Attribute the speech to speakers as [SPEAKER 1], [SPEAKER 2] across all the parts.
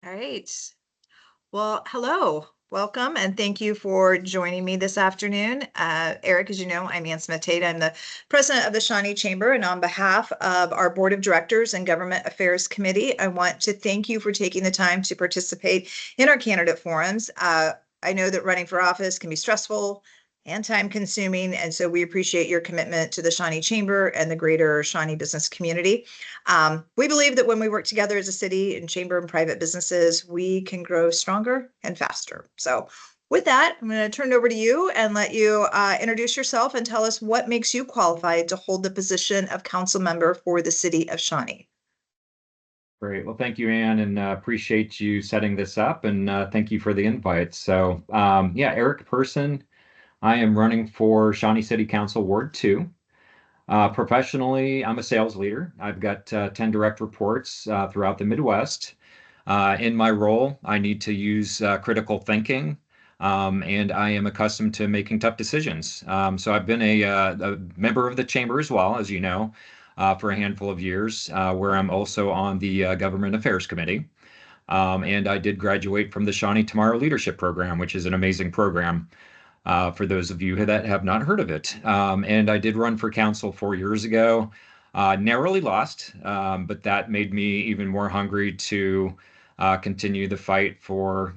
[SPEAKER 1] All right. Well, hello. Welcome, and thank you for joining me this afternoon. Eric, as you know, I'm Ann Smith-Tate. I'm the president of the Shawnee Chamber, and on behalf of our Board of Directors and Government Affairs Committee, I want to thank you for taking the time to participate in our candidate forums. I know that running for office can be stressful and time consuming, and so we appreciate your commitment to the Shawnee Chamber and the greater Shawnee business community. We believe that when we work together as a city and chamber and private businesses, we can grow stronger and faster. So with that, I'm going to turn it over to you and let you introduce yourself and tell us what makes you qualified to hold the position of council member for the city of Shawnee.
[SPEAKER 2] Great. Well, thank you, Ann, and appreciate you setting this up, and thank you for the invite. Yeah, Eric Persson. I am running for Shawnee City Council Ward 2. Professionally, I'm a sales leader. I've got 10 direct reports throughout the Midwest. In my role, I need to use critical thinking, and I am accustomed to making tough decisions. So I've been a member of the chamber as well, as you know, for a handful of years, where I'm also on the Government Affairs Committee. And I did graduate from the Shawnee Tomorrow Leadership Program, which is an amazing program for those of you that have not heard of it. And I did run for council 4 years ago, narrowly lost, but that made me even more hungry to continue the fight for,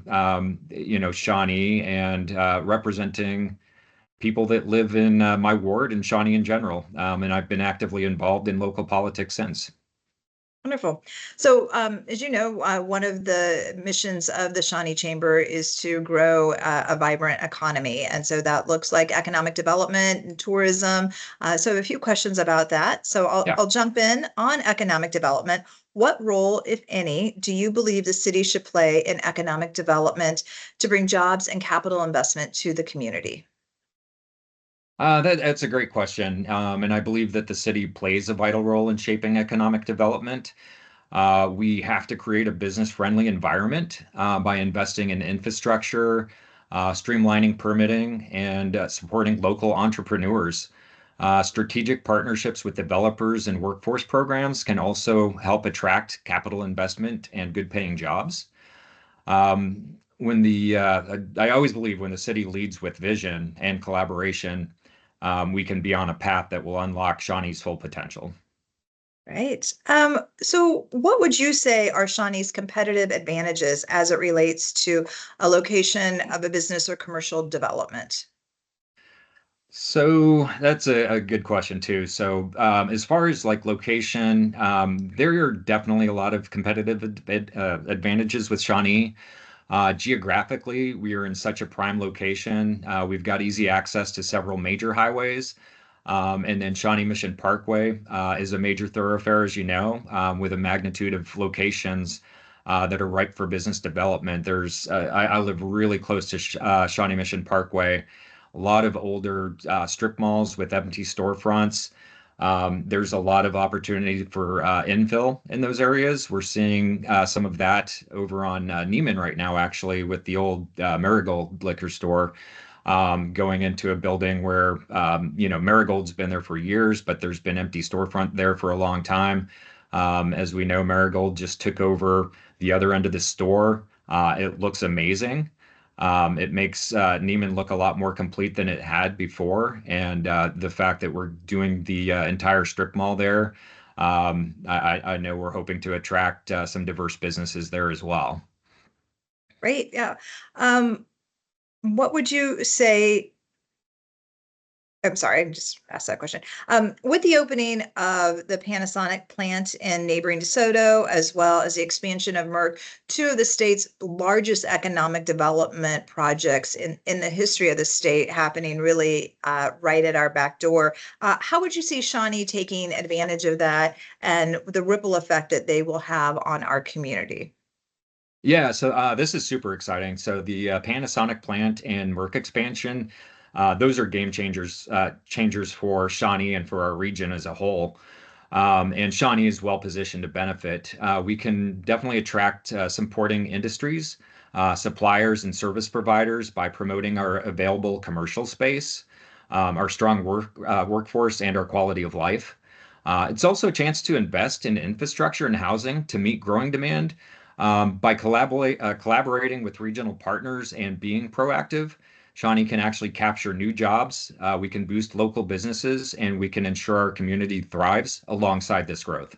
[SPEAKER 2] Shawnee and representing people that live in my ward and Shawnee in general. And I've been actively involved in local politics since.
[SPEAKER 1] Wonderful. So, as you know, one of the missions of the Shawnee Chamber is to grow a vibrant economy. And so that looks like economic development and tourism. So I have a few questions about that. So I'll jump in on economic development. What role, if any, do you believe the city should play in economic development to bring jobs and capital investment to the community?
[SPEAKER 2] That's a great question. And I believe that the city plays a vital role in shaping economic development. We have to create a business-friendly environment by investing in infrastructure, streamlining permitting, and supporting local entrepreneurs. Strategic partnerships with developers and workforce programs can also help attract capital investment and good-paying jobs. I always believe when the city leads with vision and collaboration, we can be on a path that will unlock Shawnee's full potential.
[SPEAKER 1] Right. So what would you say are Shawnee's competitive advantages as it relates to a location of a business or commercial development?
[SPEAKER 2] So that's a good question too. As far as like location, there are definitely a lot of competitive advantages with Shawnee. Geographically, we are in such a prime location. We've got easy access to several major highways. And then Shawnee Mission Parkway is a major thoroughfare, as you know, with a magnitude of locations that are ripe for business development. I live really close to Shawnee Mission Parkway, a lot of older strip malls with empty storefronts. There's a lot of opportunity for infill in those areas. We're seeing some of that over on Neiman right now, actually, with the old Marigold liquor store going into a building where, Marigold's been there for years, but there's been empty storefront there for a long time. As we know, Marigold just took over the other end of the store. It looks amazing. It makes Neiman look a lot more complete than it had before. And the fact that we're doing the entire strip mall there, I know we're hoping to attract some diverse businesses there as well.
[SPEAKER 1] Great. Yeah. What would you say? I'm sorry, I just asked that question. With the opening of the Panasonic plant in neighboring DeSoto, as well as the expansion of Merck, two of the state's largest economic development projects in the history of the state happening really right at our back door. How would you see Shawnee taking advantage of that and the ripple effect that they will have on our community?
[SPEAKER 2] Yeah, this is super exciting. So the Panasonic plant and Merck expansion, those are changers for Shawnee and for our region as a whole. And Shawnee is well positioned to benefit. We can definitely attract supporting industries, suppliers, and service providers by promoting our available commercial space, our strong workforce, and our quality of life. It's also a chance to invest in infrastructure and housing to meet growing demand. By collaborating with regional partners and being proactive, Shawnee can actually capture new jobs. We can boost local businesses, and we can ensure our community thrives alongside this growth.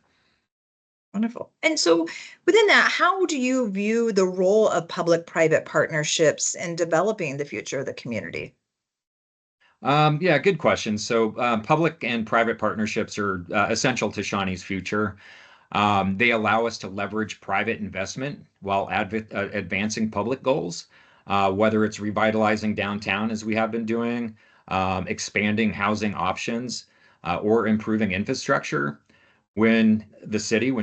[SPEAKER 1] Wonderful. And so within that, how do you view the role of public-private partnerships in developing the future of the community?
[SPEAKER 2] Yeah, good question. So, public and private partnerships are essential to Shawnee's future. They allow us to leverage private investment while advancing public goals, whether it's revitalizing downtown, as we have been doing, expanding housing options, or improving infrastructure. When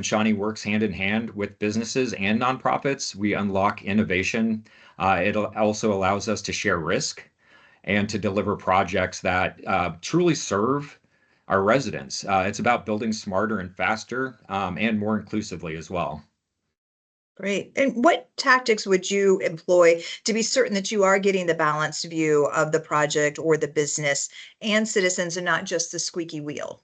[SPEAKER 2] Shawnee works hand in hand with businesses and nonprofits, we unlock innovation. It also allows us to share risk and to deliver projects that truly serve our residents. It's about building smarter and faster and more inclusively as well.
[SPEAKER 1] Great. And what tactics would you employ to be certain that you are getting the balanced view of the project or the business and citizens and not just the squeaky wheel?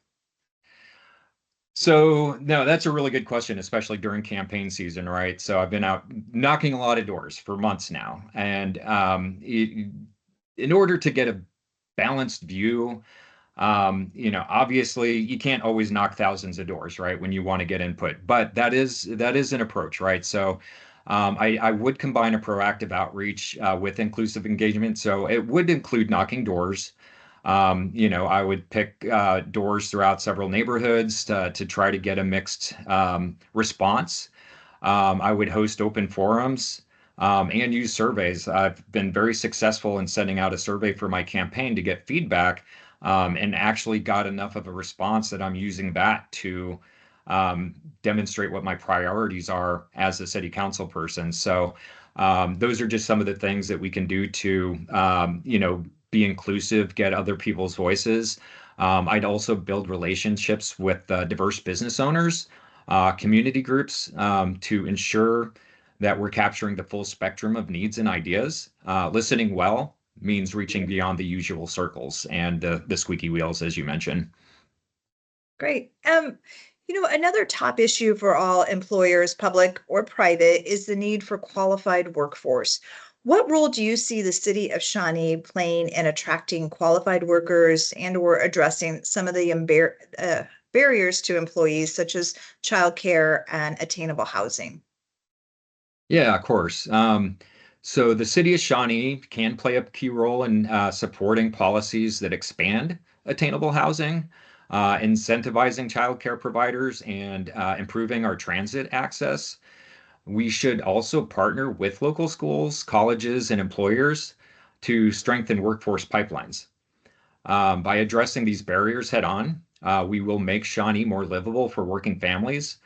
[SPEAKER 2] So, no, that's a really good question, especially during campaign season, right? So, I've been out knocking a lot of doors for months now. And in order to get a balanced view, obviously you can't always knock thousands of doors, right, when you want to get input, but that is an approach, right? So I would combine a proactive outreach with inclusive engagement. So it would include knocking doors. I would pick doors throughout several neighborhoods to try to get a mixed response. I would host open forums and use surveys. I've been very successful in sending out a survey for my campaign to get feedback and actually got enough of a response that I'm using that to demonstrate what my priorities are as a city council person. So those are just some of the things that we can do to, be inclusive, get other people's voices. I'd also build relationships with diverse business owners, community groups to ensure that we're capturing the full spectrum of needs and ideas. Listening well means reaching beyond the usual circles and the squeaky wheels, as you mentioned.
[SPEAKER 1] Great. Another top issue for all employers, public or private, is the need for qualified workforce. What role do you see the city of Shawnee playing in attracting qualified workers and or addressing some of the barriers to employees, such as childcare and attainable housing?
[SPEAKER 2] Yeah, of course. So the city of Shawnee can play a key role in supporting policies that expand attainable housing, incentivizing childcare providers, and improving our transit access. We should also partner with local schools, colleges, and employers to strengthen workforce pipelines. By addressing these barriers head on, we will make Shawnee more livable for working families,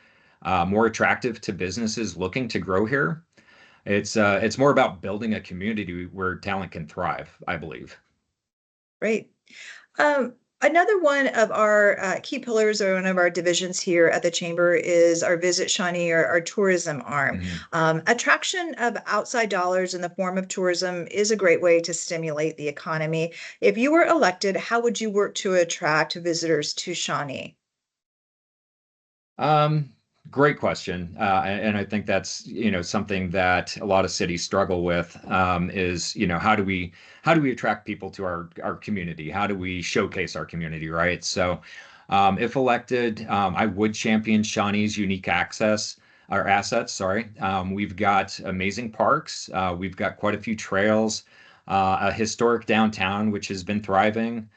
[SPEAKER 2] more attractive to businesses looking to grow here. It's more about building a community where talent can thrive, I believe.
[SPEAKER 1] Great. Another one of our key pillars or one of our divisions here at the Chamber is our Visit Shawnee or our tourism arm.
[SPEAKER 2] Mhm.
[SPEAKER 1] Attraction of outside dollars in the form of tourism is a great way to stimulate the economy. If you were elected, how would you work to attract visitors to Shawnee?
[SPEAKER 2] Um, Great question, and I think that's something that a lot of cities struggle with is how do we attract people to our community? How do we showcase our community, right? So, if elected, I would champion Shawnee's unique access. Our assets, sorry. We've got amazing parks. We've got quite a few trails, a historic downtown, which has been thriving.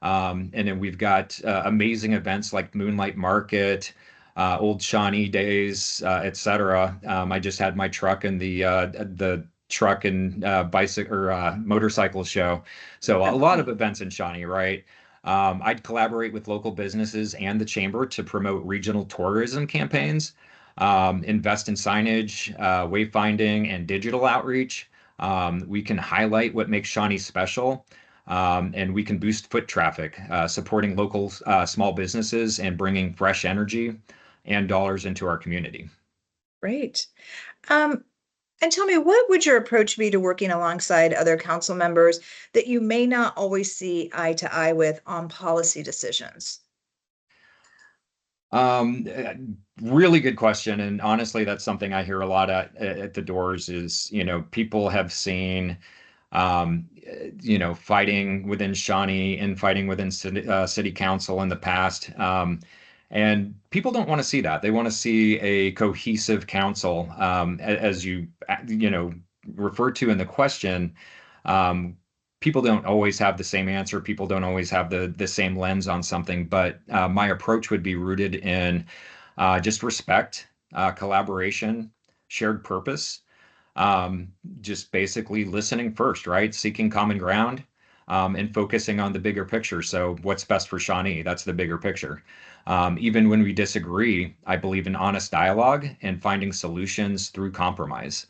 [SPEAKER 2] And then we've got amazing events like Moonlight Market, Old Shawnee Days, etc. I just had my truck in the truck and bicycle or motorcycle show. So a lot of events in Shawnee, right? I'd collaborate with local businesses and the chamber to promote regional tourism campaigns, invest in signage, wayfinding, and digital outreach. We can highlight what makes Shawnee special and we can boost foot traffic, supporting local small businesses and bringing fresh energy and dollars into our community.
[SPEAKER 1] Great. Um, and tell me, what would your approach be to working alongside other council members that you may not always see eye to eye with on policy decisions?
[SPEAKER 2] Um, uh, Really good question. And honestly, that's something I hear a lot at the doors is, people have seen, fighting within Shawnee and fighting within city council in the past. And people don't want to see that. They want to see a cohesive council, as referred to in the question. Um, People don't always have the same answer. People don't always have the same lens on something. But my approach would be rooted in just respect, collaboration, shared purpose, um, just basically listening first, right? Seeking common ground, and focusing on the bigger picture. So, what's best for Shawnee? That's the bigger picture. Even when we disagree, I believe in honest dialogue and finding solutions through compromise.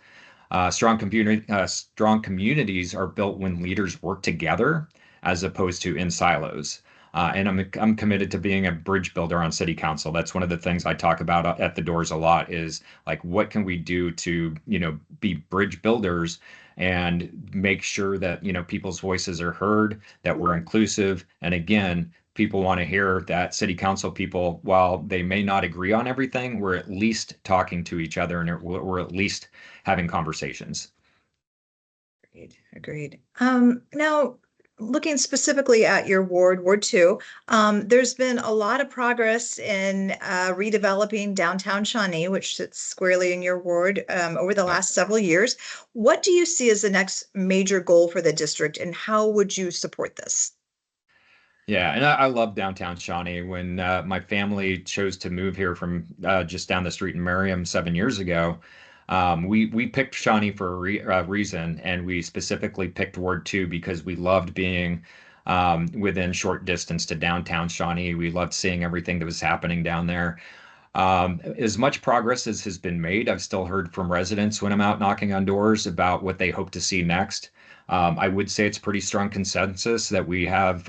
[SPEAKER 2] Strong communities are built when leaders work together as opposed to in silos. And I'm committed to being a bridge builder on city council. That's one of the things I talk about at the doors a lot is like, what can we do to, be bridge builders and make sure that, people's voices are heard, that we're inclusive. And again, people want to hear that city council people, while they may not agree on everything, we're at least talking to each other and we're at least having conversations.
[SPEAKER 1] Agreed. Agreed. Now, looking specifically at your ward, Ward Two, there's been a lot of progress in redeveloping downtown Shawnee, which sits squarely in your ward, over the
[SPEAKER 2] Yep.
[SPEAKER 1] last several years. What do you see as the next major goal for the district, and how would you support this?
[SPEAKER 2] Yeah, and I love downtown Shawnee. When my family chose to move here from just down the street in Merriam 7 years ago, we picked Shawnee for a reason, and we specifically picked Ward 2 because we loved being within short distance to downtown Shawnee. We loved seeing everything that was happening down there. As much progress as has been made, I've still heard from residents when I'm out knocking on doors about what they hope to see next. I would say it's pretty strong consensus that we have.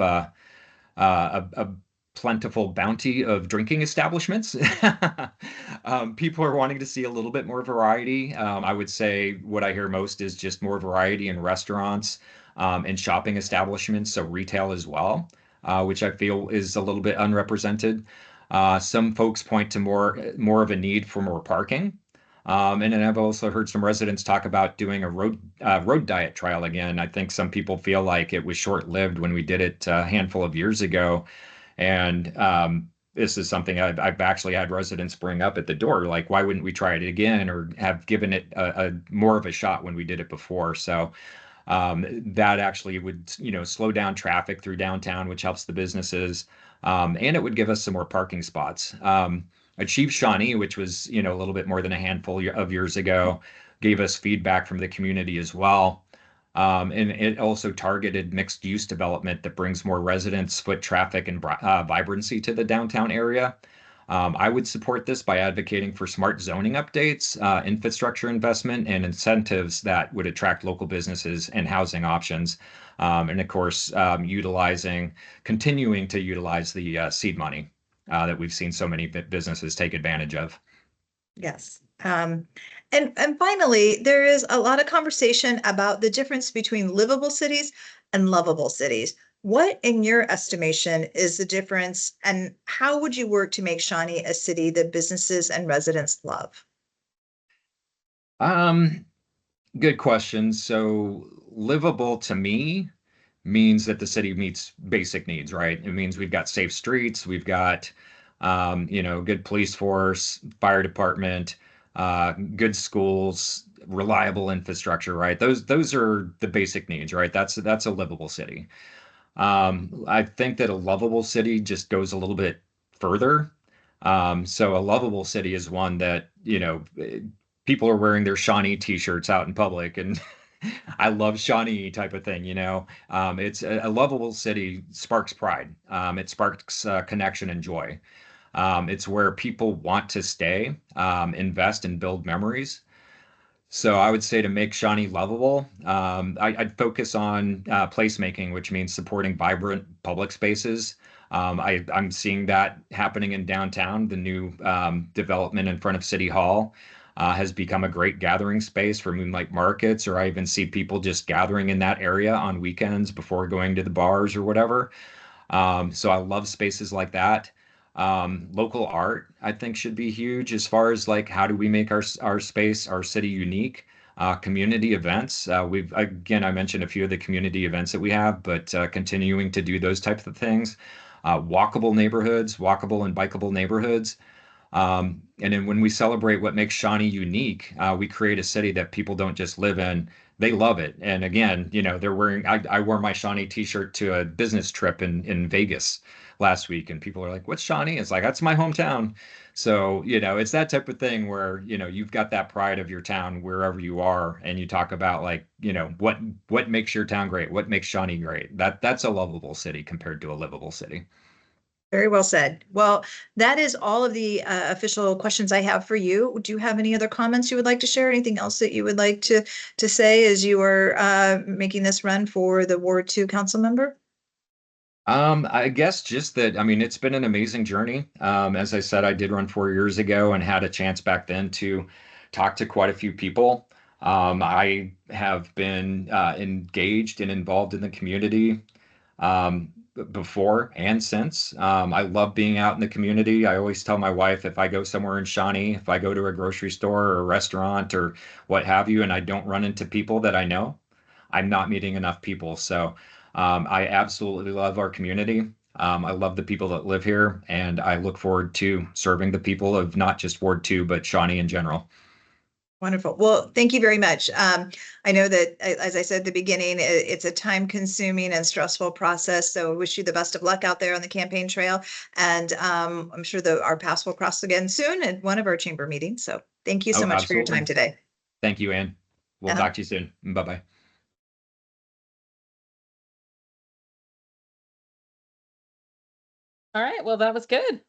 [SPEAKER 2] A plentiful bounty of drinking establishments. People are wanting to see a little bit more variety. I would say what I hear most is just more variety in restaurants and shopping establishments, so retail as well, which I feel is a little bit unrepresented. Some folks point to more of a need for more parking. And then I've also heard some residents talk about doing a road diet trial again. I think some people feel like it was short-lived when we did it a handful of years ago, and this is something I've actually had residents bring up at the door, like, why wouldn't we try it again or have given it a more of a shot when we did it before? So that actually would, slow down traffic through downtown, which helps the businesses, and it would give us some more parking spots. Achieve Shawnee, which was, a little bit more than a handful of years ago, gave us feedback from the community as well. And it also targeted mixed use development that brings more residents, foot traffic, and vibrancy to the downtown area. I would support this by advocating for smart zoning updates, infrastructure investment, and incentives that would attract local businesses and housing options. And of course, continuing to utilize the seed money that we've seen so many businesses take advantage of.
[SPEAKER 1] Yes. And finally, there is a lot of conversation about the difference between livable cities and lovable cities. What, in your estimation, is the difference, and how would you work to make Shawnee a city that businesses and residents love?
[SPEAKER 2] Um, Good question. So, livable to me means that the city meets basic needs, right? It means we've got safe streets, we've got, good police force, fire department, good schools, reliable infrastructure, right? Those are the basic needs, right? That's a livable city. I think that a lovable city just goes a little bit further. So a lovable city is one that, people are wearing their Shawnee t-shirts out in public and I love Shawnee type of thing, It's a lovable city sparks pride. It sparks connection and joy. It's where people want to stay, invest and build memories. So I would say to make Shawnee lovable, I'd focus on placemaking, which means supporting vibrant public spaces. I'm seeing that happening in downtown. The new development in front of City Hall has become a great gathering space for moonlight markets, or I even see people just gathering in that area on weekends before going to the bars or whatever. So I love spaces like that. Local art, I think, should be huge as far as like how do we make our space, our city unique. Community events. We've again, I mentioned a few of the community events that we have, but continuing to do those types of things. Walkable neighborhoods, walkable and bikeable neighborhoods. And then when we celebrate what makes Shawnee unique, we create a city that people don't just live in, they love it. And again, they're wearing, I wore my Shawnee t-shirt to a business trip in Vegas last week, and people are like, what's Shawnee? It's like, that's my hometown. So, it's that type of thing where, you've got that pride of your town wherever you are, and you talk about like, what makes your town great? What makes Shawnee great? That's a lovable city compared to a livable city.
[SPEAKER 1] Very well said. Well, that is all of the official questions I have for you. Do you have any other comments you would like to share? Anything else that you would like to say as you are making this run for the Ward 2 council member?
[SPEAKER 2] I guess just that, I mean, it's been an amazing journey. As I said, I did run 4 years ago and had a chance back then to talk to quite a few people. I have been engaged and involved in the community before and since. I love being out in the community. I always tell my wife if I go somewhere in Shawnee, if I go to a grocery store or a restaurant or what have you, and I don't run into people that I know, I'm not meeting enough people. So I absolutely love our community. I love the people that live here, and I look forward to serving the people of not just Ward 2, but Shawnee in general.
[SPEAKER 1] Wonderful. Well, thank you very much. I know that, as I said at the beginning, it's a time-consuming and stressful process. So I wish you the best of luck out there on the campaign trail. And I'm sure that our paths will cross again soon at one of our chamber meetings. So thank you so
[SPEAKER 2] Oh,
[SPEAKER 1] much for your time
[SPEAKER 2] absolutely.
[SPEAKER 1] today.
[SPEAKER 2] Thank you, Ann. We'll
[SPEAKER 1] Uh-huh.
[SPEAKER 2] talk to you soon. Bye bye.
[SPEAKER 3] All right. Well, that was good.